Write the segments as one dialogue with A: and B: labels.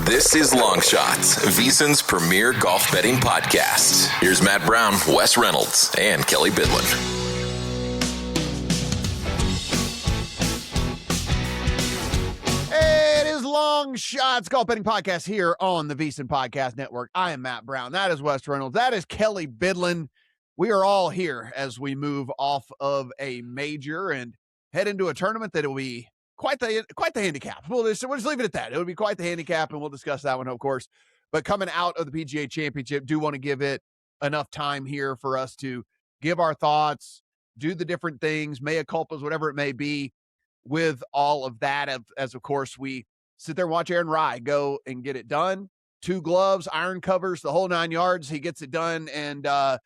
A: This is Long Shots, VSiN's premier golf betting podcast. Here's Matt Brown, Wes Reynolds, and Kelley Bydlon.
B: It is Long Shots Golf Betting Podcast here on the VSiN Podcast Network. I am Matt Brown. That is Wes Reynolds. That is Kelley Bydlon. We are all here as we move off of a major and head into a tournament that will be quite the handicap. We'll just leave it at that. It would be quite the handicap, and we'll discuss that one, of course. But coming out of the PGA Championship, do want to give it enough time here for us to give our thoughts, do the different things, mea culpas, whatever it may be, with all of that. As of course, we sit there and watch Aaron Rai go and get it done. 2 gloves, iron covers, the whole 9 yards. He gets it done. And by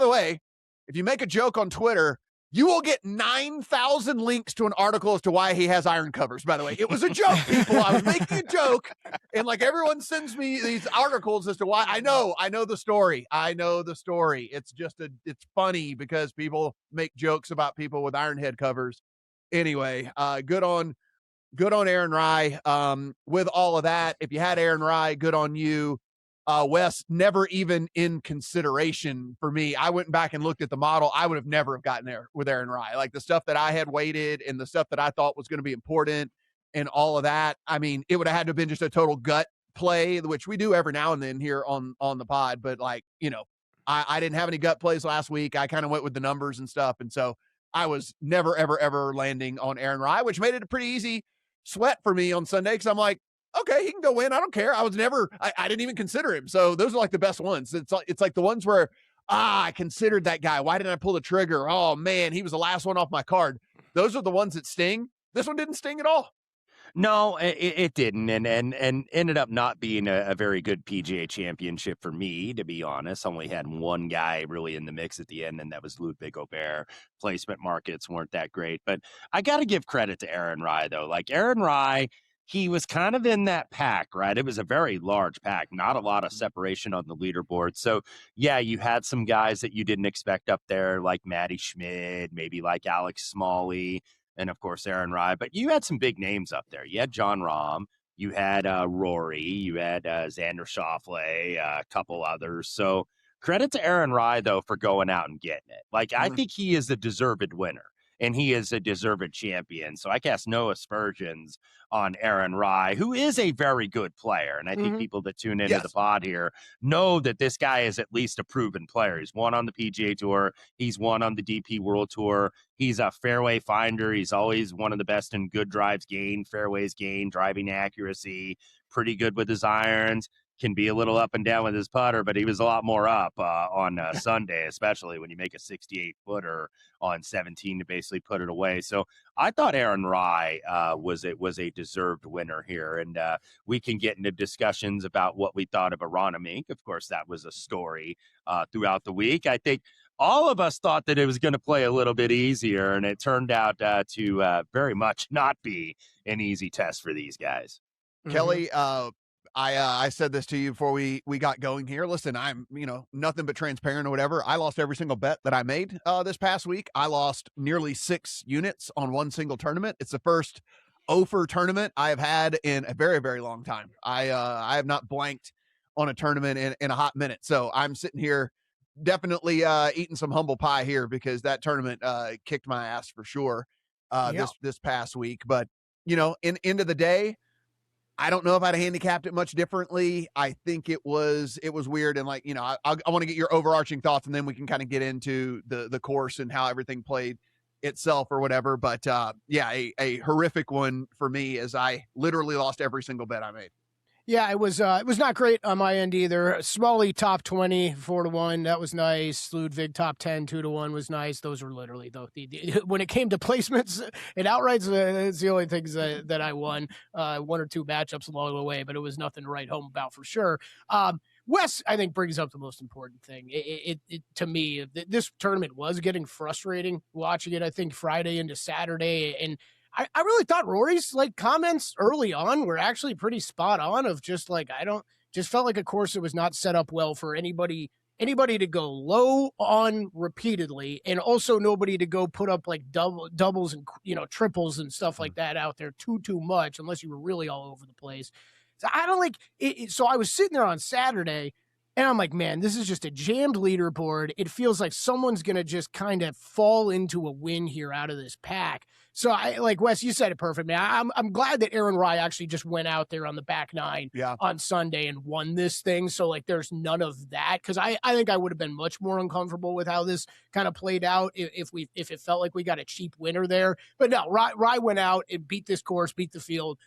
B: the way, if you make a joke on Twitter, you will get 9,000 links to an article as to why he has iron covers, by the way. It was a joke, people. I was making a joke, and like everyone sends me these articles as to why. I know the story. It's it's funny because people make jokes about people with iron head covers. Anyway, good on Aaron Rai. With all of that, if you had Aaron Rai, good on you. Wes, never even in consideration for me. I went back and looked at the model. I would have never have gotten there with Aaron Rai. Like the stuff that I had weighted and the stuff that I thought was going to be important and all of that. I mean, it would have had to have been just a total gut play, which we do every now and then here on the pod. But like, I didn't have any gut plays last week. I kind of went with the numbers and stuff. And so I was never, ever, ever landing on Aaron Rai, which made it a pretty easy sweat for me on Sunday. Cause I'm like, okay, he can go win. I don't care. I didn't even consider him. So those are like the best ones. It's like the ones where, I considered that guy. Why didn't I pull the trigger? Oh man, he was the last one off my card. Those are the ones that sting. This one didn't sting at all.
C: No, it didn't, and ended up not being a very good PGA Championship for me, to be honest. Only had one guy really in the mix at the end, and that was Ludwig Aubert. Placement markets weren't that great, but I got to give credit to Aaron Rai, though. Like Aaron Rai, he was kind of in that pack, right? It was a very large pack, not a lot of separation on the leaderboard. So, yeah, you had some guys that you didn't expect up there, like Matty Schmid, maybe like Alex Smalley, and, of course, Aaron Rai. But you had some big names up there. You had Jon Rahm. You had Rory. You had Xander Schauffele, a couple others. So credit to Aaron Rai, though, for going out and getting it. Like, I think he is a deserved winner. And he is a deserved champion. So I cast no aspersions on Aaron Rai, who is a very good player. And I think people that tune into the pod here know that this guy is at least a proven player. He's won on the PGA Tour. He's won on the DP World Tour. He's a fairway finder. He's always one of the best in good drives gained, fairways gained, driving accuracy, pretty good with his irons. Can be a little up and down with his putter, but he was a lot more up on Sunday, especially when you make a 68-footer on 17 to basically put it away. So I thought Aaron Rai was a deserved winner here, and we can get into discussions about what we thought of Arana Mink. Of course, that was a story throughout the week. I think all of us thought that it was going to play a little bit easier, and it turned out to very much not be an easy test for these guys.
B: Kelley, I said this to you before we got going here. Listen, I'm, nothing but transparent or whatever. I lost every single bet that I made this past week. I lost nearly 6 units on one single tournament. It's the first OFR tournament I have had in a very, very long time. I have not blanked on a tournament in a hot minute. So I'm sitting here definitely eating some humble pie here because that tournament kicked my ass for sure this past week. But, in end of the day, I don't know if I'd have handicapped it much differently. I think it was weird. And like, I want to get your overarching thoughts and then we can kind of get into the course and how everything played itself or whatever. But a horrific one for me as I literally lost every single bet I made.
D: Yeah, it was not great on my end either. Smalley top 20, 4-1. That was nice. Ludwig top 10, 2-1 was nice. Those were literally when it came to placements and outrights, it's the only things that I won. 1 or 2 matchups along the way, but it was nothing to write home about for sure. Wes, I think, brings up the most important thing. It to me, this tournament was getting frustrating watching it. I think Friday into Saturday, and I really thought Rory's comments early on were actually pretty spot on of just just felt like a course that was not set up well for anybody to go low on repeatedly, and also nobody to go put up doubles and triples and stuff like that out there too much unless you were really all over the place. So I don't like it. So I was sitting there on Saturday and I'm like, man, this is just a jammed leaderboard. It feels like someone's going to just kind of fall into a win here out of this pack. So I like Wes, you said it perfect, man. I'm glad that Aaron Rai actually just went out there on the back nine on Sunday and won this thing. So like, there's none of that. Cause I think I would have been much more uncomfortable with how this kind of played out if it felt like we got a cheap winner there, but no, Rai went out and beat this course, beat the field.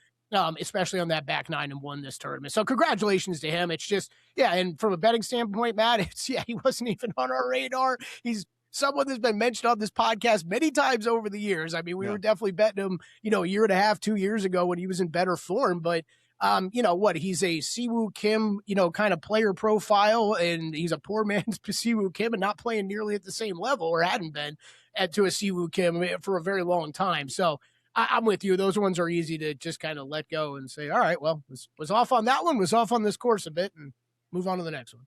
D: Especially on that back nine and won this tournament. So congratulations to him. It's just, and from a betting standpoint, Matt, he wasn't even on our radar. He's someone that's been mentioned on this podcast many times over the years. I mean, we were definitely betting him, a year and a half, 2 years ago when he was in better form, but he's a Siwoo Kim, kind of player profile, and he's a poor man's Siwoo Kim and not playing nearly at the same level, or hadn't been to a Siwoo Kim for a very long time. So I'm with you. Those ones are easy to just kind of let go and say, all right, well, was off on that one, was off on this course a bit, and move on to the next one.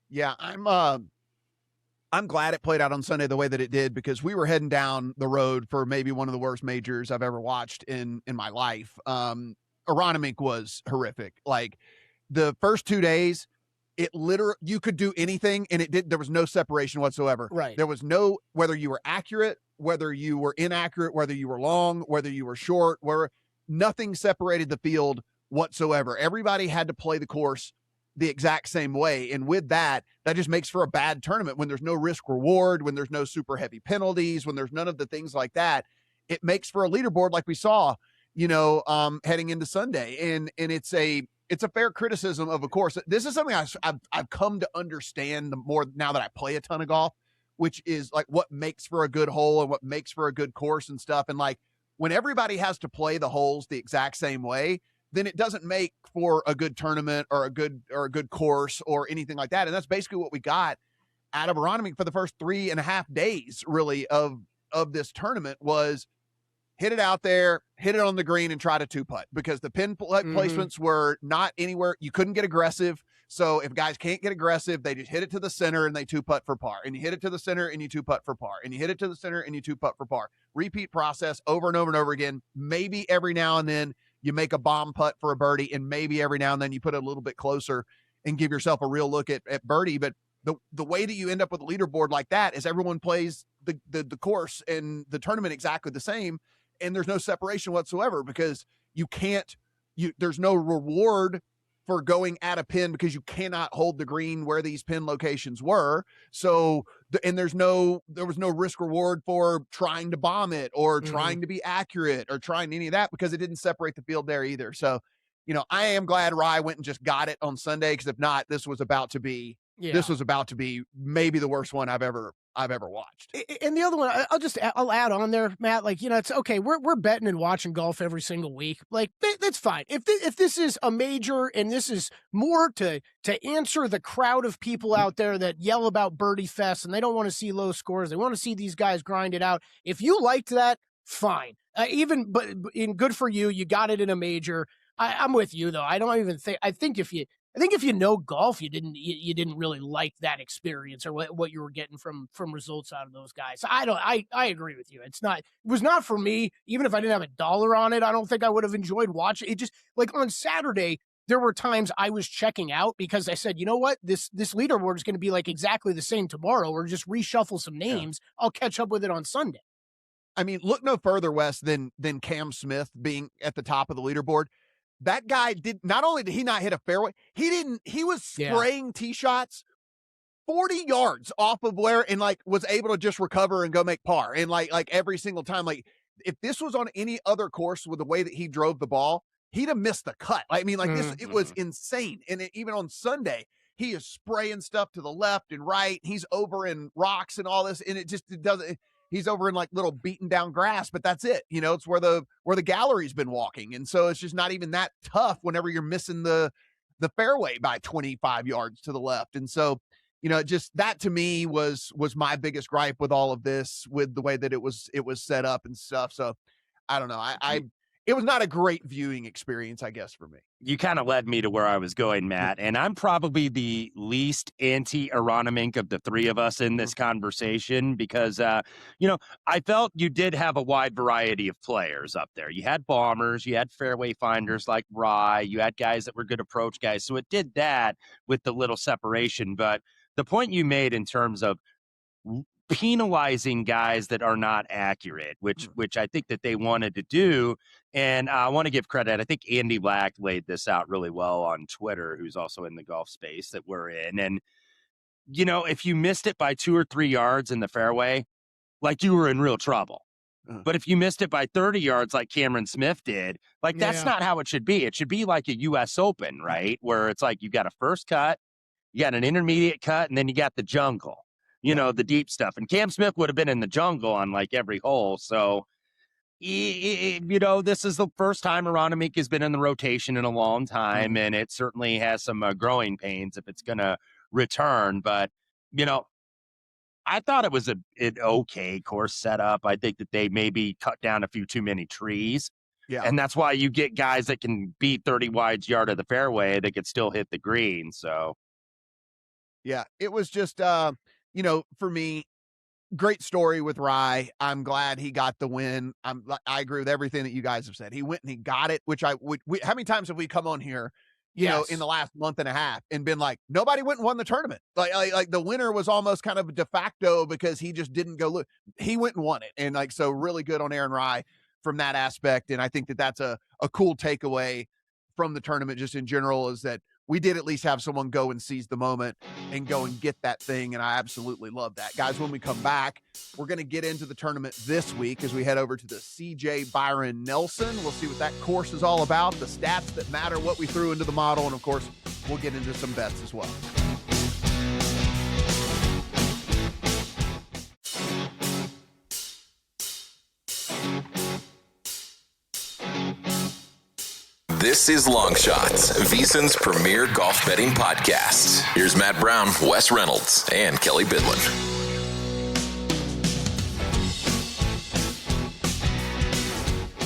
B: Yeah, I'm glad it played out on Sunday the way that it did, because we were heading down the road for maybe one of the worst majors I've ever watched in my life. Aronimink was horrific. Like the first 2 days, it literally, you could do anything and there was no separation whatsoever.
D: Right.
B: There was no, whether you were accurate, whether you were inaccurate, whether you were long, whether you were short, nothing separated the field whatsoever. Everybody had to play the course the exact same way. And with that just makes for a bad tournament when there's no risk reward, when there's no super heavy penalties, when there's none of the things like that. It makes for a leaderboard like we saw, heading into Sunday. And it's a fair criticism of course. This is something I've come to understand the more now that I play a ton of golf, which is like what makes for a good hole and what makes for a good course and stuff. And like when everybody has to play the holes the exact same way, then it doesn't make for a good tournament or a good course or anything like that. And that's basically what we got out of Aronimink for the first 3.5 days really of this tournament was hit it out there, hit it on the green and try to two-putt, because the pin placements were not anywhere. You couldn't get aggressive. So if guys can't get aggressive, they just hit it to the center and they two-putt for par. And you hit it to the center and you two-putt for par. And you hit it to the center and you two-putt for par. Repeat process over and over and over again. Maybe every now and then you make a bomb putt for a birdie, and maybe every now and then you put it a little bit closer and give yourself a real look at birdie. But the way that you end up with a leaderboard like that is everyone plays the course and the tournament exactly the same, and there's no separation whatsoever, because there's no reward for going at a pin because you cannot hold the green where these pin locations were. So, and there was no risk reward for trying to bomb it or trying to be accurate or trying any of that, because it didn't separate the field there either. So, I am glad Rai went and just got it on Sunday, because if not, this was about to be maybe the worst one I've ever watched.
D: And the other one, I'll add on there, Matt, like, it's okay. We're betting and watching golf every single week. Like that's fine. If this is a major and this is more to answer the crowd of people out there that yell about birdie fest and they don't want to see low scores, they want to see these guys grind it out. If you liked that, fine. But in good for you, you got it in a major. I'm with you though. I think if you know golf, you didn't really like that experience or what you were getting from results out of those guys. So I agree with you. It was not for me. Even if I didn't have $1 on it, I don't think I would have enjoyed watching it. Just like on Saturday, there were times I was checking out because I said, you know what, this leaderboard is going to be like exactly the same tomorrow, or just reshuffle some names. Yeah. I'll catch up with it on Sunday.
B: I mean, look no further, Wes, than Cam Smith being at the top of the leaderboard. That guy not only did he not hit a fairway, he was spraying tee shots 40 yards off of where, and like was able to just recover and go make par. And like every single time, like if this was on any other course with the way that he drove the ball, he'd have missed the cut. I mean, like it was insane. And even on Sunday, he is spraying stuff to the left and right. He's over in rocks and all this. And it doesn't, he's over in like little beaten down grass, but that's it. It's where the gallery's been walking. And so it's just not even that tough whenever you're missing the fairway by 25 yards to the left. And so, just that to me was my biggest gripe with all of this, with the way that it was set up and stuff. So I don't know. it was not a great viewing experience, I guess, for me.
C: You kind of led me to where I was going, Matt, and I'm probably the least anti-Aronimink of the three of us in this conversation because, I felt you did have a wide variety of players up there. You had bombers, you had fairway finders like Rai, you had guys that were good approach guys, so it did that with the little separation. But the point you made in terms of penalizing guys that are not accurate, which I think that they wanted to do. And I want to give credit. I think Andy Black laid this out really well on Twitter, who's also in the golf space that we're in. And, if you missed it by 2 or 3 yards in the fairway, like you were in real trouble. But if you missed it by 30 yards like Cameron Smith did, that's not how it should be. It should be like a U.S. Open, right? Where it's like you got a first cut, you got an intermediate cut, and then you got the jungle. The deep stuff. And Cam Smith would have been in the jungle on like every hole. So, this is the first time Aronimink has been in the rotation in a long time. And it certainly has some growing pains if it's going to return. But, I thought it was an okay course setup. I think that they maybe cut down a few too many trees.
B: Yeah.
C: And that's why you get guys that can beat 30 yards yard of the fairway that could still hit the green. So,
B: yeah, it was just, for me, great story with Rai. I'm glad he got the win. I agree with everything that you guys have said. He went and he got it, which how many times have we come on here, in the last month and a half and been like, nobody went and won the tournament. Like the winner was almost kind of de facto because he just didn't go look. He went and won it. And so really good on Aaron Rai from that aspect. And I think that that's a cool takeaway from the tournament just in general is that we did at least have someone go and seize the moment and go and get that thing. And I absolutely love that. Guys, when we come back, we're going to get into the tournament this week as we head over to the CJ Byron Nelson. We'll see what that course is all about, the stats that matter, what we threw into the model. And of course, we'll get into some bets as well.
A: This is Long Shots, VSiN's premier golf betting podcast. Here's Matt Brown, Wes Reynolds, and Kelley Bydlon.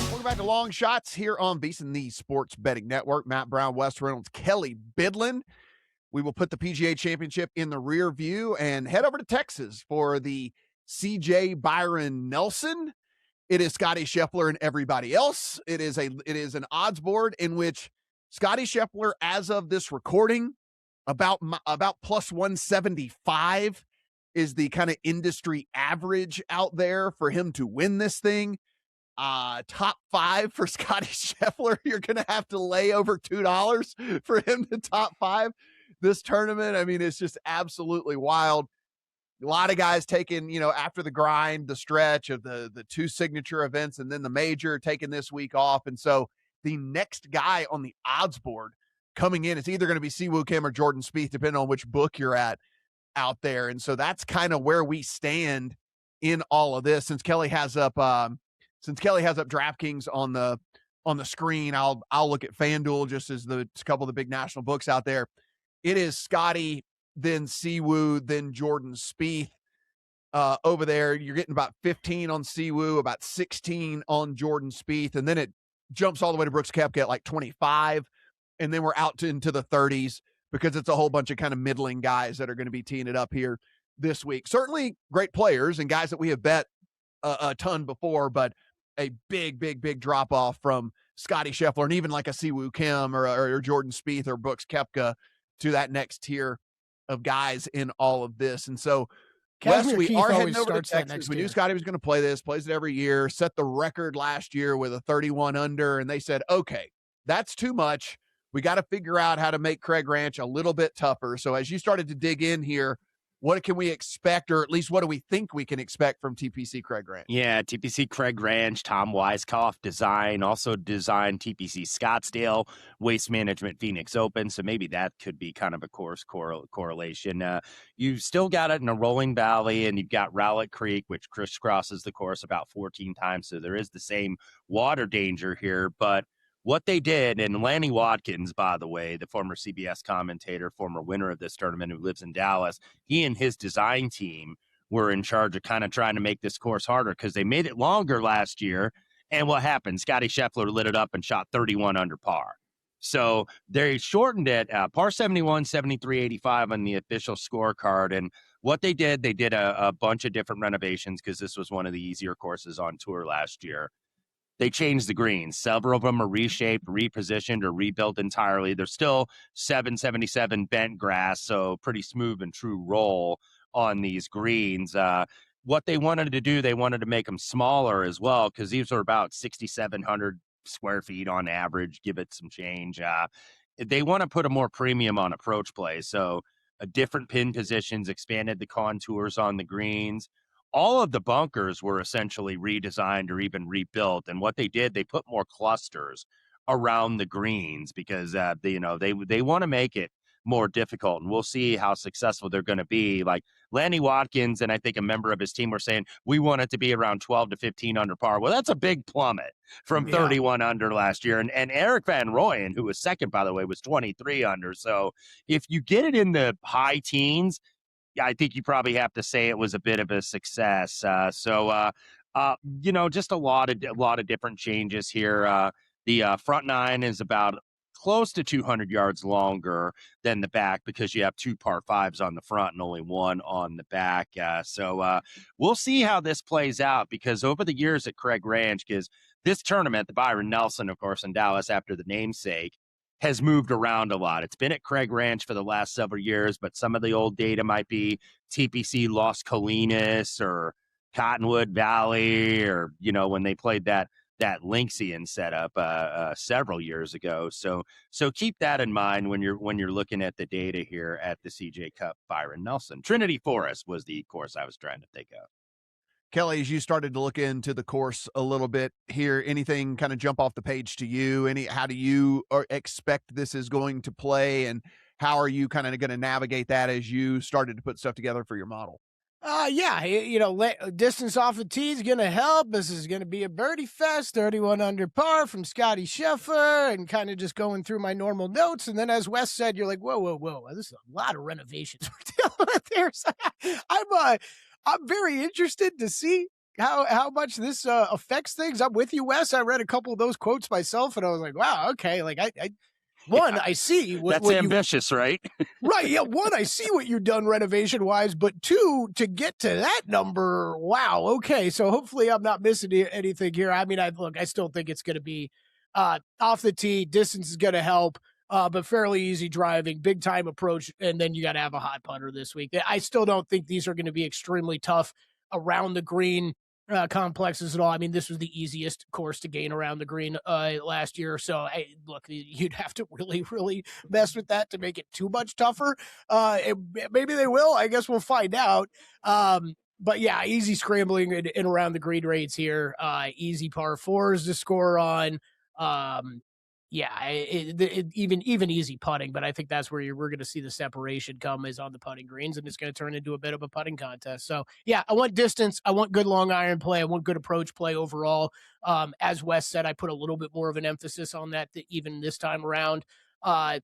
B: Welcome back to Long Shots here on VSiN, the Sports Betting Network. Matt Brown, Wes Reynolds, Kelley Bydlon. We will put the PGA Championship in the rear view and head over to Texas for the CJ Byron Nelson. It is Scottie Scheffler and everybody else. It is an odds board in which Scottie Scheffler, as of this recording, about plus 175 is the kind of industry average out there for him to win this thing. Top 5 for Scottie Scheffler. You're going to have to lay over $2 for him to top 5 this tournament. I mean, it's just absolutely wild. A lot of guys taking, after the grind, the stretch of the 2 signature events and then the major, taking this week off. And so the next guy on the odds board coming in is either going to be Siwoo Kim or Jordan Spieth, depending on which book you're at out there. And so that's kind of where we stand in all of this. Since Kelley has up DraftKings on the screen, I'll look at FanDuel just as a couple of the big national books out there. It is Scottie, then Siwoo, then Jordan Spieth. Over there, you're getting about 15 on Siwoo, about 16 on Jordan Spieth, and then it jumps all the way to Brooks Koepka at like 25, and then we're out into the 30s because it's a whole bunch of kind of middling guys that are going to be teeing it up here this week. Certainly great players and guys that we have bet a ton before, but a big drop-off from Scottie Scheffler and even like a Siwoo Kim or Jordan Spieth or Brooks Koepka to that next tier of guys in all of this. And so, Wes, we are heading over to Texas. We knew Scottie was going to play this, plays it every year, set the record last year with a 31 under, and they said, okay, that's too much. We got to figure out how to make Craig Ranch a little bit tougher. So as you started to dig in here, what can we expect, or at least what do we think we can expect from TPC Craig Ranch?
C: Yeah, TPC Craig Ranch, Tom Weiskopf design, also designed TPC Scottsdale, Waste Management Phoenix Open. So maybe that could be kind of a course correlation. You've still got it in a rolling valley, and you've got Rowlett Creek, which crisscrosses the course about 14 times. So there is the same water danger here, but what they did, and Lanny Watkins, by the way, the former CBS commentator, former winner of this tournament who lives in Dallas, he and his design team were in charge of kind of trying to make this course harder because they made it longer last year And what happened? Scottie Scheffler lit it up and shot 31 under par. So they shortened it, par 71, 73.85 on the official scorecard. And what they did a bunch of different renovations because this was one of the easier courses on tour last year. They changed the greens. Several of them are reshaped, repositioned, or rebuilt entirely. They're still 777 bent grass, so pretty smooth and true roll on these greens. What they wanted to do, they wanted to make them smaller as well because these are about 6,700 square feet on average, give it some change. They want to put a more premium on approach play. So different pin positions, expanded the contours on the greens. All of the bunkers were essentially redesigned or even rebuilt. And what they did, they put more clusters around the greens because they want to make it more difficult. And we'll see how successful they're going to be. Like Lanny Watkins and I think a member of his team were saying, we want it to be around 12 to 15 under par. Well, that's a big plummet from 31 under last year. And Eric Van Rooyen, who was second, by the way, was 23 under. So if you get it in the high teens, I think you probably have to say it was a bit of a success. Just a lot of different changes here. The front nine is about close to 200 yards longer than the back because you have 2 par 5s on the front and only 1 on the back. We'll see how this plays out because over the years at Craig Ranch, because this tournament, the Byron Nelson, of course, in Dallas after the namesake, has moved around a lot. It's been at Craig Ranch for the last several years, but some of the old data might be TPC Las Colinas or Cottonwood Valley or, when they played that Lynxian setup several years ago. So keep that in mind when you're looking at the data here at the CJ Cup Byron Nelson. Trinity Forest was the course I was trying to think of.
B: Kelley, as you started to look into the course a little bit here, anything kind of jump off the page to you? How do you expect this is going to play, and how are you kind of going to navigate that as you started to put stuff together for your model?
D: Distance off the tee is going to help. This is going to be a birdie fest, 31 under par from Scottie Scheffler, and kind of just going through my normal notes. And then as Wes said, you're like, whoa, this is a lot of renovations we're dealing with here. So I'm very interested to see how much this affects things. I'm with you, Wes. I read a couple of those quotes myself, and I was like, wow, okay. Like I see
C: that's ambitious, right?
D: Right. Yeah. One, I see what you've done renovation wise, but 2, to get to that number. Wow. Okay. So hopefully I'm not missing anything here. I mean, I still think it's going to be off the tee. Distance is going to help. But fairly easy driving, big time approach, and then you got to have a hot putter this week. I still don't think these are going to be extremely tough around the green complexes at all. I mean, this was the easiest course to gain around the green last year. So, you'd have to really, really mess with that to make it too much tougher. Maybe they will. I guess we'll find out. But yeah, easy scrambling and around the green rates here. Easy par 4s to score on. Even easy putting, but I think that's where we're going to see the separation come is on the putting greens, and it's going to turn into a bit of a putting contest. So yeah, I want distance. I want good long iron play. I want good approach play overall. As Wes said, I put a little bit more of an emphasis on that even this time around.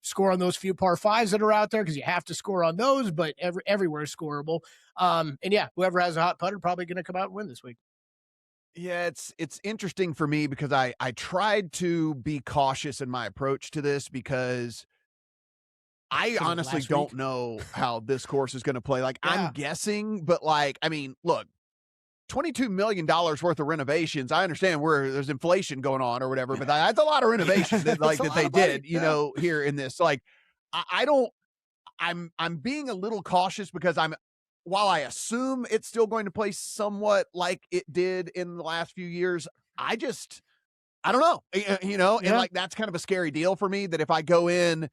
D: Score on those few par 5s that are out there because you have to score on those, but everywhere is scoreable. Whoever has a hot putter probably going to come out and win this week.
B: Yeah, it's interesting for me because I tried to be cautious in my approach to this because I honestly don't know how this course is going to play. Like, I'm guessing, but look, $22 million worth of renovations. I understand where there's inflation going on or whatever, but that's a lot of renovation that they did, here in this. Like, I'm being a little cautious because while I assume it's still going to play somewhat like it did in the last few years, I don't know, and that's kind of a scary deal for me that if I go in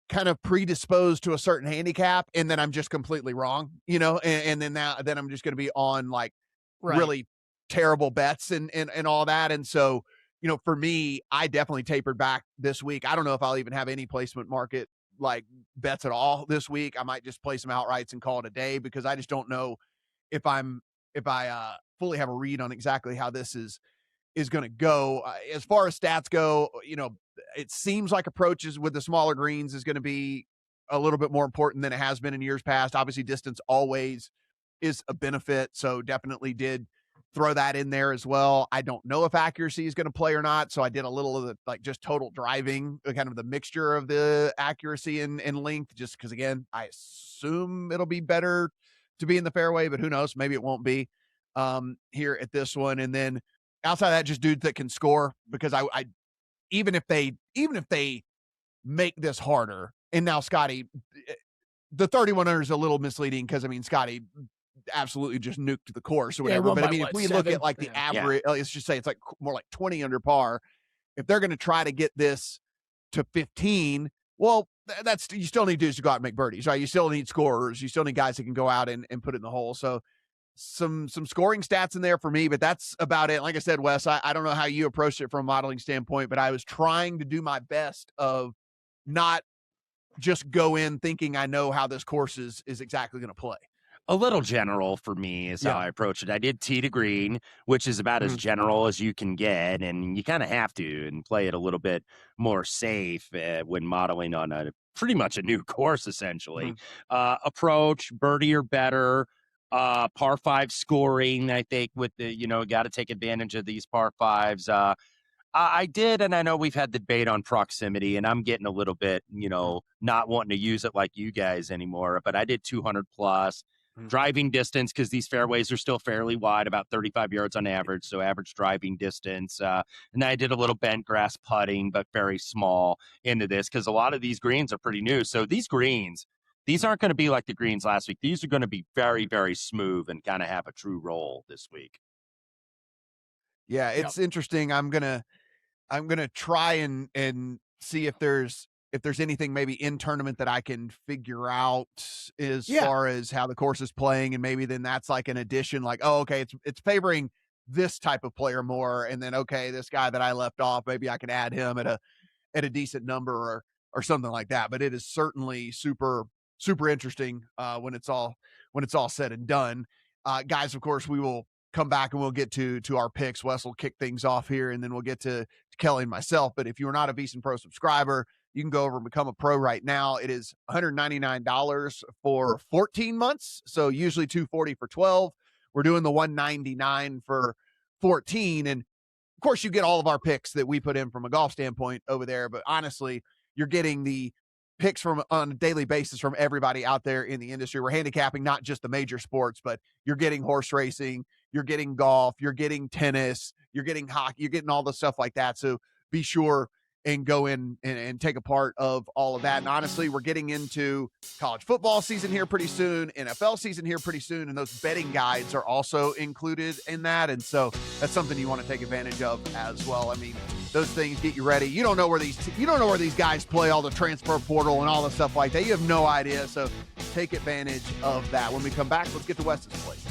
B: kind of predisposed to a certain handicap and then I'm just completely wrong, and then I'm just going to be on really terrible bets and all that. And so, for me, I definitely tapered back this week. I don't know if I'll even have any placement market bets at all this week. I might just play some outrights and call it a day because I just don't know if I fully have a read on exactly how this is going to go. As far as stats go, it seems like approaches with the smaller greens is going to be a little bit more important than it has been in years past. Obviously, distance always is a benefit. So definitely did throw that in there as well. I don't know if accuracy is going to play or not. So I did a little of the, like, just total driving, kind of the mixture of the accuracy and length, just because, again, I assume it'll be better to be in the fairway, but who knows? Maybe it won't be here at this one. And then outside of that, just dudes that can score, because I even if they make this harder, and now Scottie, the 31 is a little misleading because, I mean, Scottie absolutely just nuked the course or whatever. But I mean, if we look at like the average, let's just say it's like more like 20 under par. If they're going to try to get this to 15, well, that's, you still need dudes to go out and make birdies, right? You still need scorers. You still need guys that can go out and put it in the hole. So some scoring stats in there for me, but that's about it. Like I said, Wes, I don't know how you approached it from a modeling standpoint, but I was trying to do my best of not just go in thinking I know how this course is exactly going to play.
C: A little general for me is how I approach it. I did tee to green, which is about as general as you can get, and you kind of have to and play it a little bit more safe when modeling on a pretty much a new course, essentially. Approach, birdie or better, par 5 scoring, I think, with the, got to take advantage of these par 5s. I did, and I know we've had the debate on proximity, and I'm getting a little bit, not wanting to use it like you guys anymore, but I did 200 plus. Driving distance, because these fairways are still fairly wide, about 35 yards on average, so average driving distance. And then I did a little bent grass putting, but very small into this, because a lot of these greens are pretty new. So these greens, these aren't going to be like the greens last week. These are going to be very, very smooth and kind of have a true roll this week.
B: Yeah, it's interesting. I'm gonna try and see if there's anything maybe in tournament that I can figure out as far as how the course is playing. And maybe then that's like an addition, like, oh, okay, it's favoring this type of player more. And then, okay, this guy that I left off, maybe I can add him at a decent number or something like that. But it is certainly super, super interesting when it's all said and done. Guys, of course, we will come back and we'll get to our picks. Wes will kick things off here, and then we'll get to Kelley and myself. But if you're not a VSiN Pro subscriber, you can go over and become a pro right now. It is $199 for 14 months. So usually $240 for 12. We're doing the $199 for 14. And of course, you get all of our picks that we put in from a golf standpoint over there. But honestly, you're getting the picks on a daily basis from everybody out there in the industry. We're handicapping not just the major sports, but you're getting horse racing, you're getting golf, you're getting tennis, you're getting hockey, you're getting all the stuff like that. So be sure and go in and take a part of all of that. And honestly, we're getting into college football season here pretty soon, NFL season here pretty soon, and those betting guides are also included in that. And so that's something you want to take advantage of as well. I mean, those things get you ready. You don't know where these guys play, all the transfer portal and all the stuff like that. You have no idea. So take advantage of that. When we come back, let's get to Wes's place.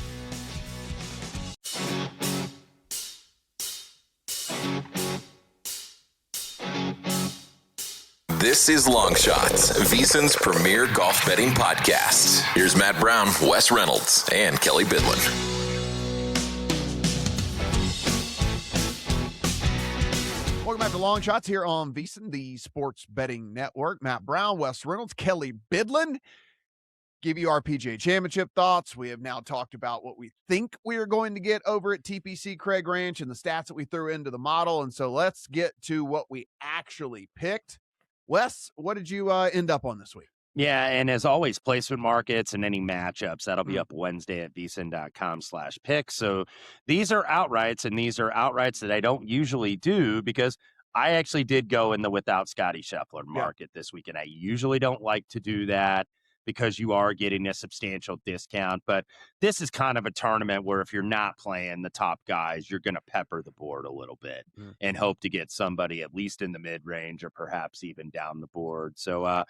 A: This is Long Shots, VSiN's premier golf betting podcast. Here's Matt Brown, Wes Reynolds, and Kelley Bydlon.
B: Welcome back to Long Shots here on VSiN, the sports betting network. Matt Brown, Wes Reynolds, Kelley Bydlon. Give you our PGA Championship thoughts. We have now talked about what we think we are going to get over at TPC Craig Ranch and the stats that we threw into the model. And so let's get to what we actually picked. Wes, what did you end up on this week?
C: Yeah, and as always, placement markets and any matchups, that'll be up Wednesday at vsin.com/pick. So these are outrights, and these are outrights that I don't usually do because I actually did go in the without Scottie Scheffler market this week, and I usually don't like to do that because you are getting a substantial discount. But this is kind of a tournament where if you're not playing the top guys, you're going to pepper the board a little bit and hope to get somebody at least in the mid-range or perhaps even down the board. So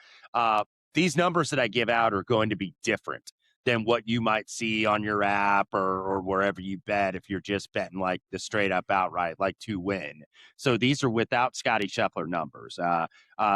C: these numbers that I give out are going to be different than what you might see on your app or wherever you bet if you're just betting like the straight up outright, like to win. So these are without Scottie Scheffler numbers.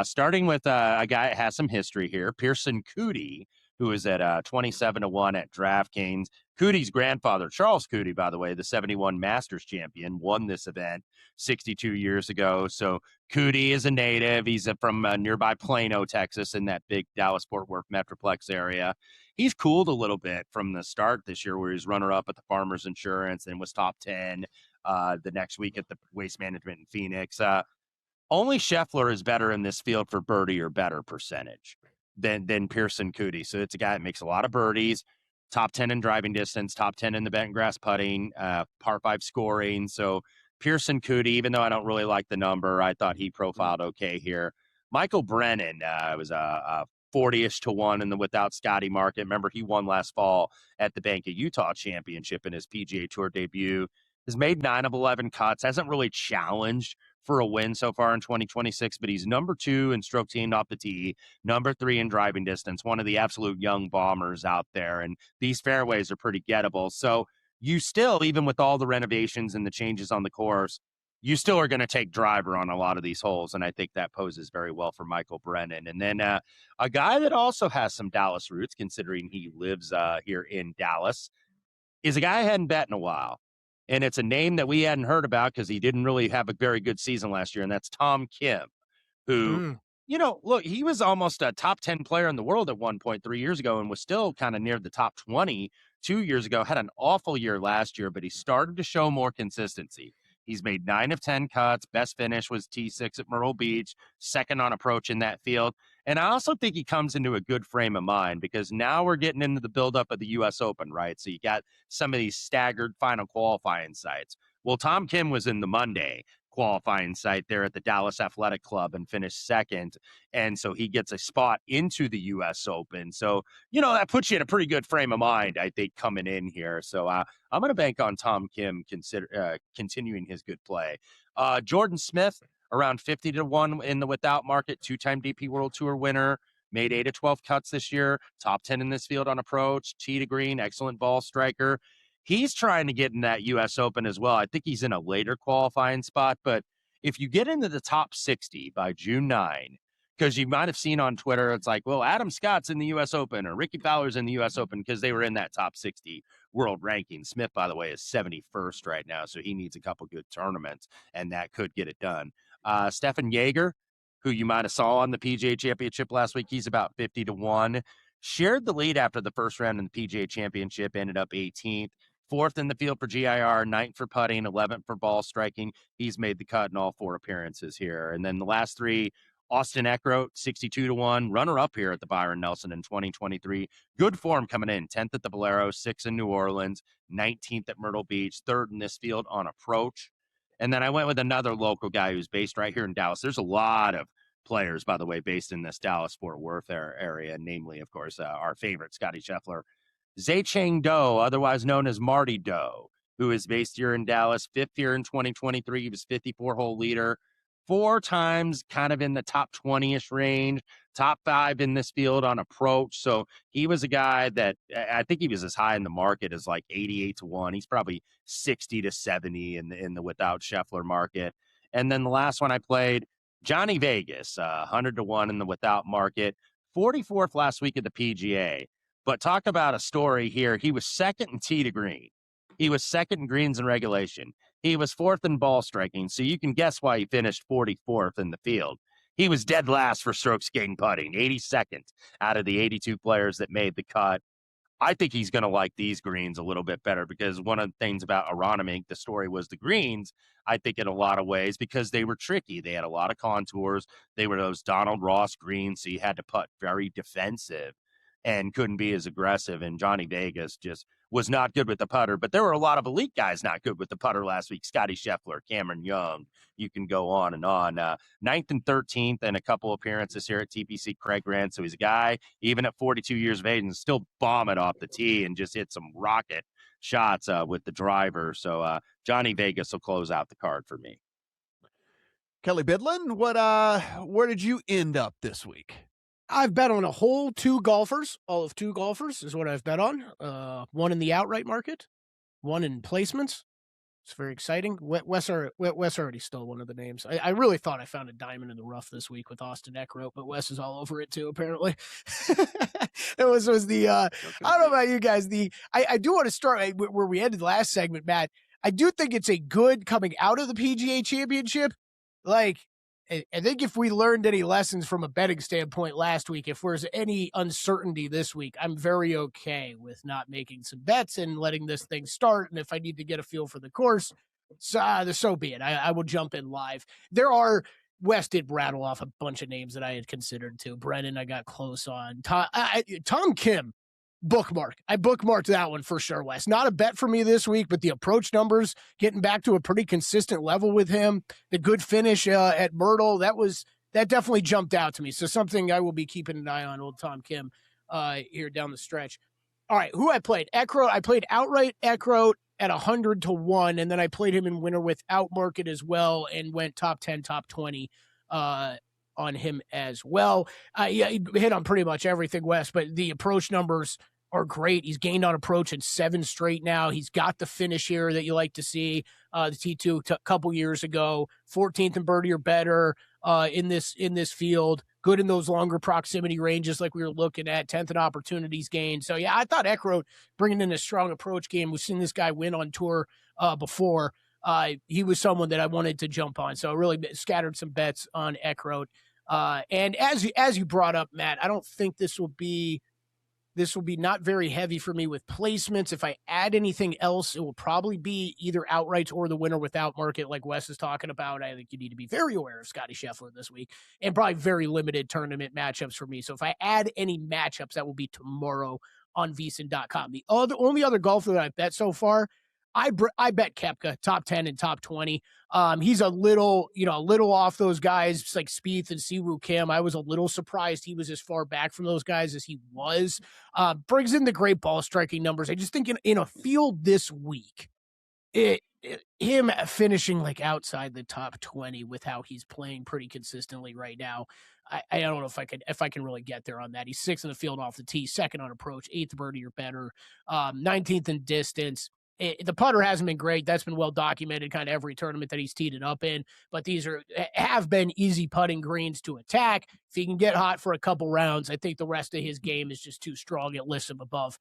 C: Starting with a guy that has some history here, Pearson Coody, who is at 27-1 at DraftKings. Coody's grandfather, Charles Coody, by the way, the 71 Masters champion, won this event 62 years ago. So Coody is a native. He's from nearby Plano, Texas, in that big Dallas-Fort Worth Metroplex area. he's cooled a little bit from the start this year, where he's runner-up at the Farmers Insurance and was top 10 the next week at the Waste Management in Phoenix. Only Scheffler is better in this field for birdie or better percentage than Pearson Coody. So it's a guy that makes a lot of birdies, top 10 in driving distance, top 10 in the bent grass putting, par 5 scoring. So Pearson Coody, even though I don't really like the number, I thought he profiled okay here. Michael Brennan was a 40-ish to 1 in the without Scottie market. Remember, he won last fall at the Bank of Utah Championship in his PGA Tour debut. Has made 9 of 11 cuts, hasn't really challenged for a win so far in 2026, but he's number 2 in stroke gained off the tee, number 3 in driving distance, one of the absolute young bombers out there. And these fairways are pretty gettable. So you still, even with all the renovations and the changes on the course, you still are going to take driver on a lot of these holes. And I think that poses very well for Michael Brennan. And then a guy that also has some Dallas roots, considering he lives here in Dallas, is a guy I hadn't bet in a while. And it's a name that we hadn't heard about because he didn't really have a very good season last year, and that's Tom Kim, who, look, he was almost a top 10 player in the world at one point 3 years ago and was still kind of near the top 20 2 years ago, had an awful year last year, but he started to show more consistency. He's made 9 of 10 cuts. Best finish was T6 at Myrtle Beach, second on approach in that field. And I also think he comes into a good frame of mind because now we're getting into the buildup of the U.S. Open, right? So you got some of these staggered final qualifying sites. Well, Tom Kim was in the Monday qualifying site there at the Dallas Athletic Club and finished second. And so he gets a spot into the U.S. Open. So, that puts you in a pretty good frame of mind, I think, coming in here. So I'm going to bank on Tom Kim continuing his good play. Jordan Smith, around 50 to 1 in the without market, 2-time DP World Tour winner, made 8 of 12 cuts this year, top 10 in this field on approach, tee to green, excellent ball striker. He's trying to get in that U.S. Open as well. I think he's in a later qualifying spot, but if you get into the top 60 by June 9, because you might have seen on Twitter, it's like, well, Adam Scott's in the U.S. Open or Ricky Fowler's in the U.S. Open because they were in that top 60 world ranking. Smith, by the way, is 71st right now, so he needs a couple good tournaments, and that could get it done. Stefan Jaeger, who you might have saw on the PGA Championship last week, he's about 50 to 1. Shared the lead after the first round in the PGA Championship, ended up 18th. 4th in the field for GIR, 9th for putting, 11th for ball striking. He's made the cut in all 4 appearances here. And then the last 3, Austin Eckroat, 62 to 1, runner-up here at the Byron Nelson in 2023. Good form coming in, 10th at the Valero, 6th in New Orleans, 19th at Myrtle Beach, 3rd in this field on approach. And then I went with another local guy who's based right here in Dallas. There's a lot of players, by the way, based in this Dallas-Fort Worth area, namely, of course, our favorite, Scottie Scheffler. Zhang Do, otherwise known as Marty Doe, who is based here in Dallas, 5th year in 2023. He was 54-hole leader, 4 times kind of in the top 20-ish range, top 5 in this field on approach. So he was a guy that I think he was as high in the market as like 88 to 1. He's probably 60 to 70 in the without Scheffler market. And then the last one I played, Johnny Vegas, 100 to 1 in the without market, 44th last week at the PGA. But talk about a story here. He was 2nd in tee to green. He was 2nd in greens in regulation. He was 4th in ball striking. So you can guess why he finished 44th in the field. He was dead last for strokes gained putting, 82nd out of the 82 players that made the cut. I think he's going to like these greens a little bit better because one of the things about Aronimink, the story was the greens, I think in a lot of ways, because they were tricky. They had a lot of contours. They were those Donald Ross greens, so you had to putt very defensive and couldn't be as aggressive. And Johnny Vegas just was not good with the putter. But there were a lot of elite guys not good with the putter last week. Scottie Scheffler, Cameron Young, you can go on and on. 9th and 13th and a couple appearances here at TPC Craig Ranch. So he's a guy, even at 42 years of age, and still bomb it off the tee and just hit some rocket shots with the driver. So Johnny Vegas will close out the card for me.
B: Kelley Bydlon, where did you end up this week?
D: I've bet on a whole 2 golfers. All of 2 golfers is what I've bet on. 1 in the outright market, 1 in placements. It's very exciting. Wes already stole one of the names. I really thought I found a diamond in the rough this week with Austin Eckroat, but Wes is all over it too, apparently. It was the, I don't know about you guys. I do want to start where we ended the last segment, Matt. I do think it's a good coming out of the PGA Championship. Like, I think if we learned any lessons from a betting standpoint last week, if there's any uncertainty this week, I'm very okay with not making some bets and letting this thing start. And if I need to get a feel for the course, so be it. I will jump in live. Wes did rattle off a bunch of names that I had considered too. Brennan, I got close on. Tom Kim, bookmark. I bookmarked that one for sure, Wes. Not a bet for me this week, but the approach numbers, getting back to a pretty consistent level with him, the good finish at Myrtle, that definitely jumped out to me. So something I will be keeping an eye on, old Tom Kim, here down the stretch. All right, who I played? Eckroat. I played outright Eckroat at 100-1, and then I played him in winner without market as well and went top 10, top 20 on him as well. Yeah, he hit on pretty much everything, Wes, but the approach numbers are great. He's gained on approach in 7 straight now. He's got the finish here that you like to see. The T2 a couple years ago, 14th in birdie or better in this field. Good in those longer proximity ranges like we were looking at, 10th in opportunities gained. So, yeah, I thought Eckroat bringing in a strong approach game. We've seen this guy win on tour before. He was someone that I wanted to jump on. So I really scattered some bets on Eckroat. And as you brought up, Matt, I don't think this will be not very heavy for me with placements. If I add anything else, it will probably be either outrights or the winner without market like Wes is talking about. I think you need to be very aware of Scottie Scheffler this week and probably very limited tournament matchups for me. So if I add any matchups, that will be tomorrow on VSiN.com. The only other golfer that I've bet so far, I bet Koepka top 10 and top 20. He's a little off those guys like Spieth and Siwoo Kim. I was a little surprised he was as far back from those guys as he was. Brings in the great ball striking numbers. I just think in a field this week, him finishing like outside the top 20 with how he's playing pretty consistently right now. I don't know if I can really get there on that. He's 6th in the field off the tee, 2nd on approach, 8th birdie or better, 19th in distance. The putter hasn't been great. That's been well documented kind of every tournament that he's teed it up in, but these have been easy putting greens to attack. If he can get hot for a couple rounds, I think the rest of his game is just too strong. It lifts him above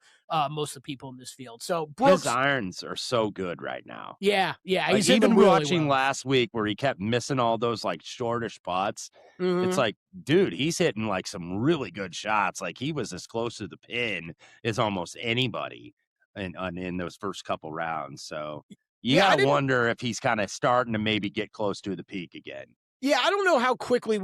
D: most of the people in this field. So Brooks,
C: his irons are so good right now.
D: Yeah.
C: Like,
D: he's
C: even
D: really
C: watching
D: well.
C: last week where he kept missing all those like shortish putts.
D: Mm-hmm.
C: It's like, dude, he's hitting like some really good shots. Like he was as close to the pin as almost anybody in those first couple rounds. So you gotta wonder if he's kind of starting to maybe get close to the peak again.
D: Yeah, I don't know how quickly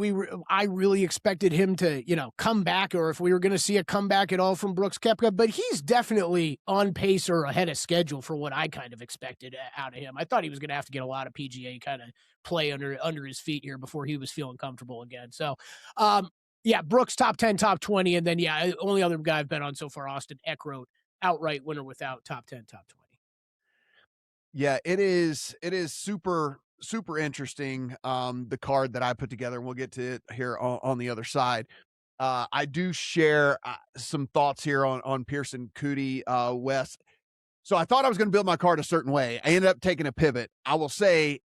D: I really expected him to, come back, or if we were going to see a comeback at all from Brooks Koepka, but he's definitely on pace or ahead of schedule for what I kind of expected out of him. I thought he was going to have to get a lot of PGA kind of play under his feet here before he was feeling comfortable again. So, yeah, Brooks top 10, top 20, and then, only other guy I've bet on so far, Austin Eckroat, outright winner without top 10, top 20.
B: Yeah, it is super interesting. The card that I put together, and we'll get to it here on the other side. I do share some thoughts here on Pearson Coody, Wes. So I thought I was going to build my card a certain way. I ended up taking a pivot. I will say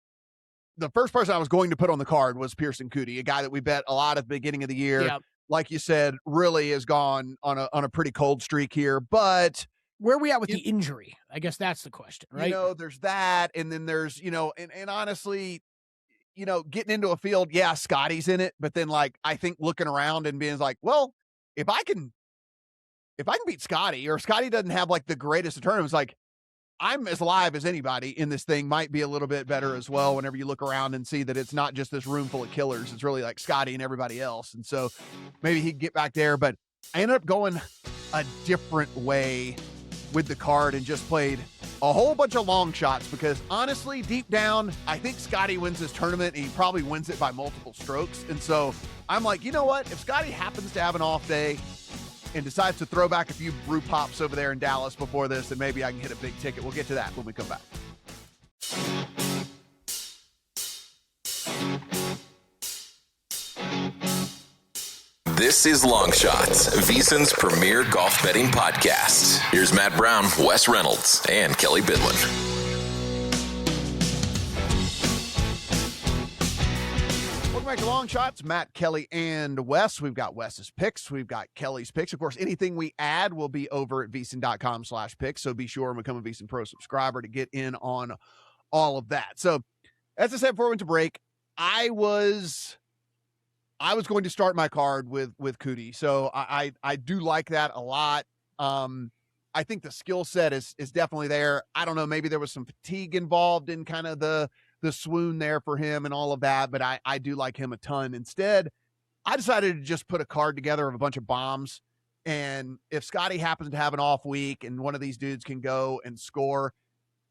B: the first person I was going to put on the card was Pearson Coody, a guy that we bet a lot at the beginning of the year.
D: Yep.
B: Like you said, really has gone on a pretty cold streak here, but
D: where are we at with the injury? I guess that's the question, right?
B: There's that, and then there's, and honestly, getting into a field, yeah, Scottie's in it, but then like I think looking around and being like, well, if I can beat Scottie, or Scottie doesn't have like the greatest of tournaments, like I'm as live as anybody in this thing, might be a little bit better as well whenever you look around and see that it's not just this room full of killers. It's really like Scottie and everybody else. And so maybe he'd get back there, but I ended up going a different way with the card and just played a whole bunch of long shots because honestly, deep down, I think Scottie wins this tournament and he probably wins it by multiple strokes. And so I'm like, you know what? If Scottie happens to have an off day and decides to throw back a few brew pops over there in Dallas before this, then maybe I can hit a big ticket. We'll get to that when we come back.
A: This is Long Shots, VSiN's premier golf betting podcast. Here's Matt Brown, Wes Reynolds, and Kelley Bydlon.
B: Welcome back to Long Shots. Matt, Kelley, and Wes. We've got Wes's picks. We've got Kelly's picks. Of course, anything we add will be over at VSiN.com/picks. So be sure and become a VSiN Pro subscriber to get in on all of that. So as I said before we went to break, I was going to start my card with Cootie. So I do like that a lot. I think the skill set is definitely there. I don't know, maybe there was some fatigue involved in kind of the swoon there for him and all of that, but I do like him a ton. Instead, I decided to just put a card together of a bunch of bombs. And if Scottie happens to have an off week and one of these dudes can go and score,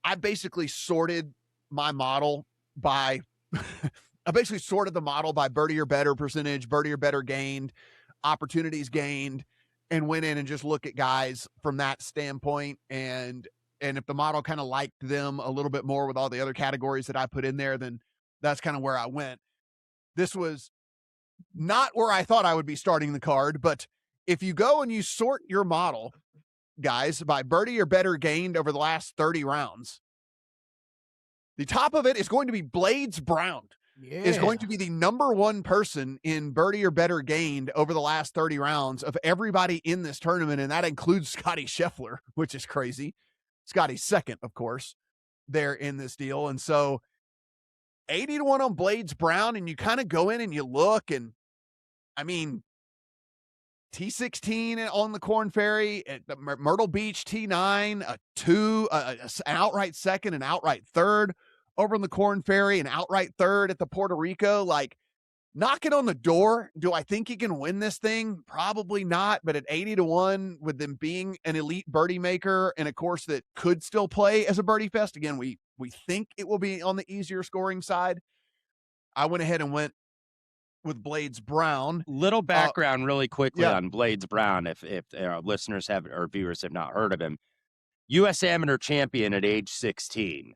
B: I basically sorted my model by the model by birdie or better percentage, birdie or better gained, opportunities gained, and went in and just look at guys from that standpoint. And if the model kind of liked them a little bit more with all the other categories that I put in there, then that's kind of where I went. This was not where I thought I would be starting the card, but if you go and you sort your model, guys, by birdie or better gained over the last 30 rounds, the top of it is going to be Blades Brown. Is going to be the number one person in birdie or better gained over the last 30 rounds of everybody in this tournament. And that includes Scottie Scheffler, which is crazy. Scottie's second, of course, there in this deal. And so 80-1 on Blades Brown. And you kind of go in and you look, and I mean, T16 on the Corn Ferry at Myrtle Beach, T9, an outright second, an outright third over on the Corn Ferry, an outright third at the Puerto Rico, like knocking on the door. Do I think he can win this thing? Probably not, but at 80-1 with them being an elite birdie maker and a course that could still play as a birdie fest. Again, we think it will be on the easier scoring side. I went ahead and went with Blades Brown.
C: Little background really quickly on Blades Brown. If our listeners or viewers have not heard of him, U.S. Amateur champion at age 16.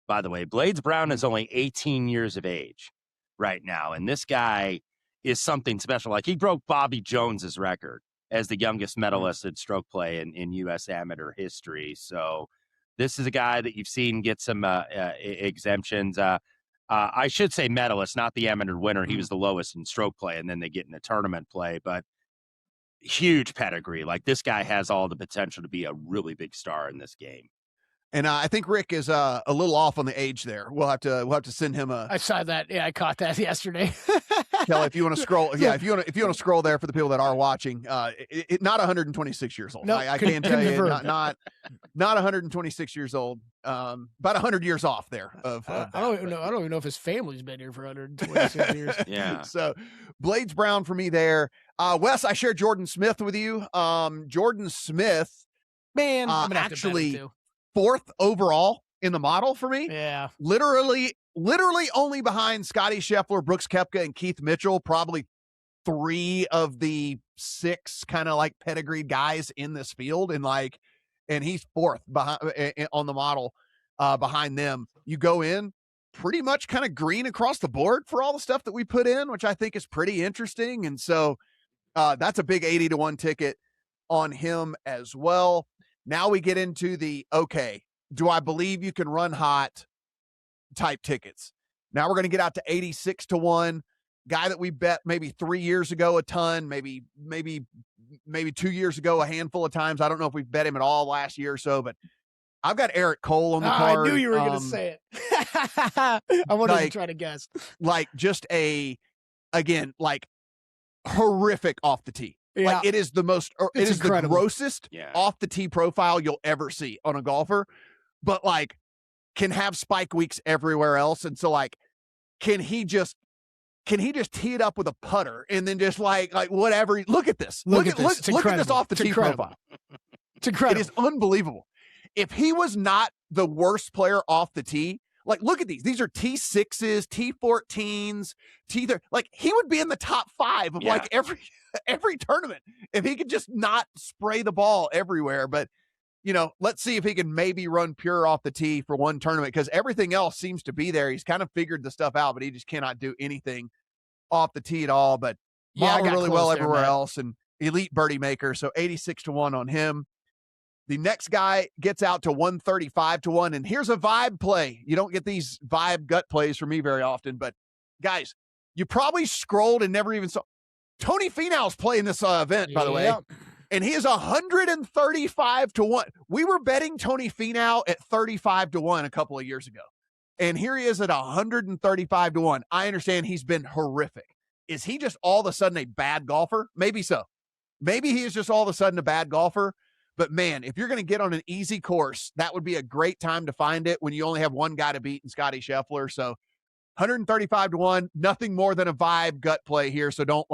C: By the way, Blades Brown is only 18 years of age right now. And this guy is something special. Like, he broke Bobby Jones's record as the youngest medalist in stroke play in U.S. amateur history. So this is a guy that you've seen get some exemptions. I should say medalist, not the amateur winner. He was the lowest in stroke play, and then they get in the tournament play. But huge pedigree. Like, this guy has all the potential to be a really big star in this game.
B: And I think Rick is a little off on the age there. We'll have to send him a.
D: I saw that. Yeah, I caught that yesterday.
B: Kelley, if you want to scroll, if you want to scroll there for the people that are watching, not 126 years old.
D: No,
B: I can tell you, not 126 years old. About 100 years off there.
D: I don't even know if his family's been here for 126 years.
C: Yeah.
B: So Blades Brown for me there. Wes, I shared Jordan Smith with you. Jordan Smith,
D: man, I'm gonna have
B: actually.
D: to bet him too.
B: Fourth overall in the model for me.
D: Yeah.
B: Literally only behind Scottie Scheffler, Brooks Koepka, and Keith Mitchell, probably three of the six kind of like pedigreed guys in this field. And he's fourth behind on the model behind them. You go in pretty much kind of green across the board for all the stuff that we put in, which I think is pretty interesting. And so that's a big 80-1 ticket on him as well. Now we get into the, okay, do I believe you can run hot type tickets? Now we're going to get out to 86-1. Guy that we bet maybe 3 years ago a ton, maybe 2 years ago a handful of times. I don't know if we've bet him at all last year or so, but I've got Eric Cole on the card.
D: I knew you were going to say it. I wanted to try to guess.
B: Like, just horrific off the tee.
D: Yeah.
B: Like, it is the grossest off the tee profile you'll ever see on a golfer, but like can have spike weeks everywhere else. And so like, can he just tee it up with a putter and then just like whatever? Look at this. Look at this off the tee profile.
D: It's incredible.
B: It is unbelievable. If he was not the worst player off the tee, like, look at these. These are T6s, T14s, T30. Like, he would be in the top 5 of like every tournament if he could just not spray the ball everywhere. But, let's see if he can maybe run pure off the tee for one tournament, because everything else seems to be there. He's kind of figured the stuff out, but he just cannot do anything off the tee at all. But modeled really well everywhere else, and elite birdie maker. So 86-1 on him. The next guy gets out to 135-1, and here's a vibe play. You don't get these vibe gut plays from me very often, but guys, you probably scrolled and never even saw. Tony Finau's playing this event, by the way, and he is 135-1. We were betting Tony Finau at 35-1 a couple of years ago. And here he is at 135 to 1. I understand he's been horrific. Is he just all of a sudden a bad golfer? Maybe so. Maybe he is just all of a sudden a bad golfer. But man, if you're going to get on an easy course, that would be a great time to find it when you only have one guy to beat in Scottie Scheffler. So 135 to 1, nothing more than a vibe gut play here. So don't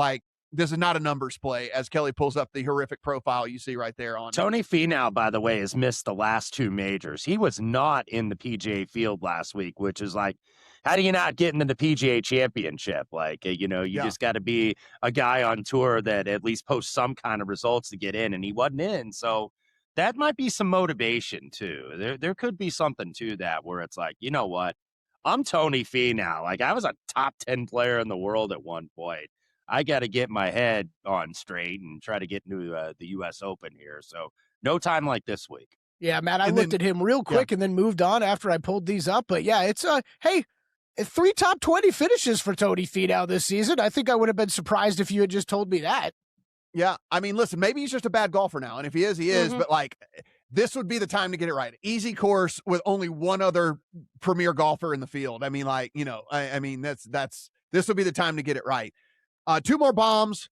B: this is not a numbers play as Kelley pulls up the horrific profile you see right there on
C: Tony Finau, by the way, has missed the last 2 majors. He was not in the PGA field last week, which is how do you not get into the PGA Championship? You just got to be a guy on tour that at least posts some kind of results to get in, and he wasn't in. So that might be some motivation too. There could be something to that where it's you know what? I'm Tony Finau. I was a top 10 player in the world at one point. I got to get my head on straight and try to get into the U.S. Open here. So no time like this week.
D: Yeah, Matt, I looked at him real quick and then moved on after I pulled these up. But yeah, it's hey, 3 top 20 finishes for Tony Finau this season. I think I would have been surprised if you had just told me that.
B: Yeah, I mean, listen, maybe he's just a bad golfer now. And if he is, he is. But this would be the time to get it right. Easy course with only one other premier golfer in the field. I mean, this would be the time to get it right. 2 more bombs,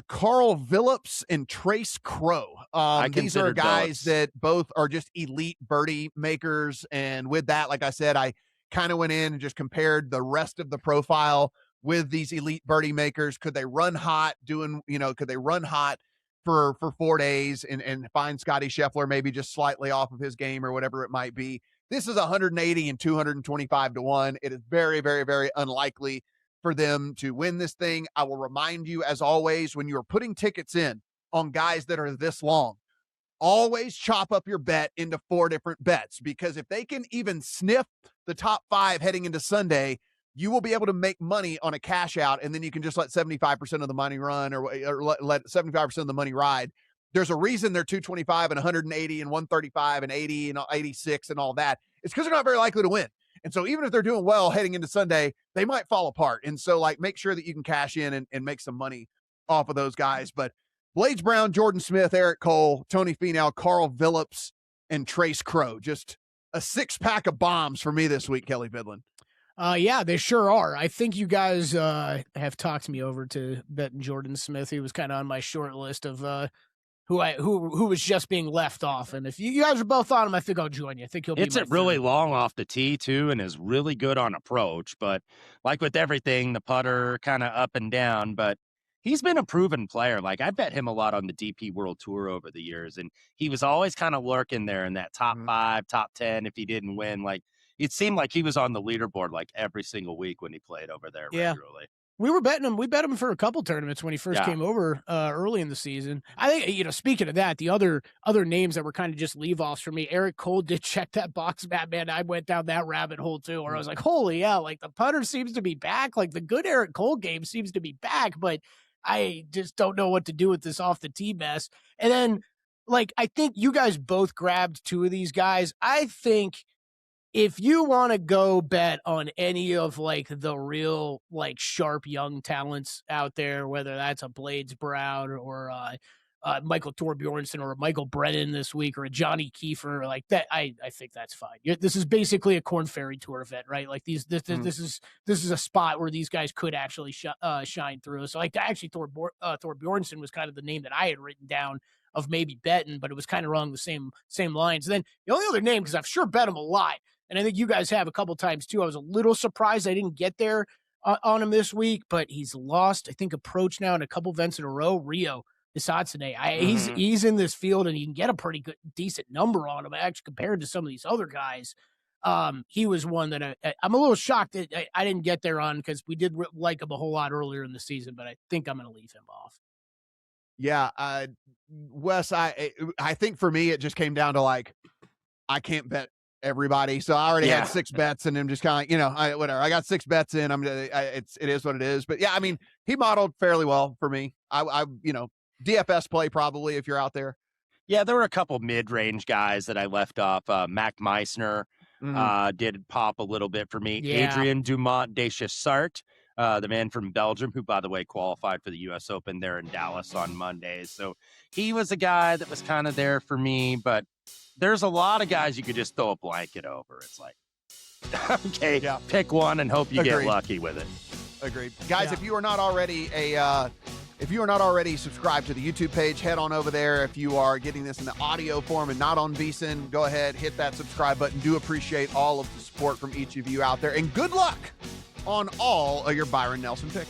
B: Carl Phillips and Trace Crow. These are guys that both are just elite birdie makers. And with that, like I said, I kind of went in and just compared the rest of the profile with these elite birdie makers. Could they run hot could they run hot for 4 days and find Scottie Scheffler maybe just slightly off of his game or whatever it might be? This is 180 and 225 to 1. It is very, very, very unlikely for them to win this thing. I will remind you, as always, when you're putting tickets in on guys that are this long, always chop up your bet into 4 different bets, because if they can even sniff the top 5 heading into Sunday, you will be able to make money on a cash out, and then you can just let 75% of the money run or let 75% of the money ride. There's a reason they're 225 and 180 and 135 and 80 and 86 and all that. It's because they're not very likely to win. And so even if they're doing well heading into Sunday, they might fall apart. And so make sure that you can cash in and make some money off of those guys. But Blades Brown, Jordan Smith, Eric Cole, Tony Finau, Carl Phillips, and Trace Crow. Just a 6-pack of bombs for me this week, Kelley Bydlon.
D: Yeah, they sure are. I think you guys have talked me over to betting Jordan Smith. He was kind of on my short list of who was just being left off. And if you guys are both on him, I think I'll join you. I think he'll be
C: It's really long off the tee too, and is really good on approach. But like with everything, the putter kind of up and down. But he's been a proven player. I bet him a lot on the DP World Tour over the years, and he was always kind of lurking there in that top 5, top 10 if he didn't win. It seemed like he was on the leaderboard every single week when he played over there regularly.
D: We were betting him. We bet him for a couple tournaments when he first came over early in the season. I think, speaking of that, the other names that were kind of just leave-offs for me, Eric Cole did check that box, man. I went down that rabbit hole too, where I was like, holy yeah, the putter seems to be back. The good Eric Cole game seems to be back, but I just don't know what to do with this off the tee mess. And then, I think you guys both grabbed 2 of these guys. I think if you want to go bet on any of the real sharp young talents out there, whether that's a Blades Brown or Michael Thorbjornsen or a Michael Brennan this week or a Johnny Kiefer that, I think that's fine. This is basically a Korn Ferry Tour event, right? This is a spot where these guys could actually shine through. So actually Thorbjornsen was kind of the name that I had written down of maybe betting, but it was kind of wrong the same lines. And then the only other name, because I've sure bet him a lot, and I think you guys have a couple times too. I was a little surprised I didn't get there on him this week, but he's lost, I think, approach now in a couple events in a row. Rio Desatene. He's in this field, and you can get a pretty good, decent number on him actually compared to some of these other guys. He was one that I'm a little shocked that I didn't get there on, because we did like him a whole lot earlier in the season, but I think I'm going to leave him off.
B: Yeah, Wes, I think for me it just came down to I can't bet everybody, so I already had 6 bets, and I'm just kind of whatever. I got 6 bets in. It is what it is. But yeah, I mean, he modeled fairly well for me. I DFS play probably if you're out there.
C: Yeah, there were a couple mid-range guys that I left off. Mac Meissner did pop a little bit for me.
D: Yeah.
C: Adrian Dumont Deschessart, the man from Belgium, who, by the way, qualified for the U.S. Open there in Dallas on Monday. So he was a guy that was kind of there for me, but there's a lot of guys you could just throw a blanket over. It's Okay,
B: Yeah.
C: pick one and hope you get
B: Agreed.
C: lucky with it.
B: Agreed. Guys,
D: Yeah.
B: if you are not already subscribed to the YouTube page, head on over there. If you are getting this in the audio form and not on VSiN, go ahead, hit that subscribe button. Do appreciate all of the support from each of you out there. And good luck on all of your Byron Nelson picks.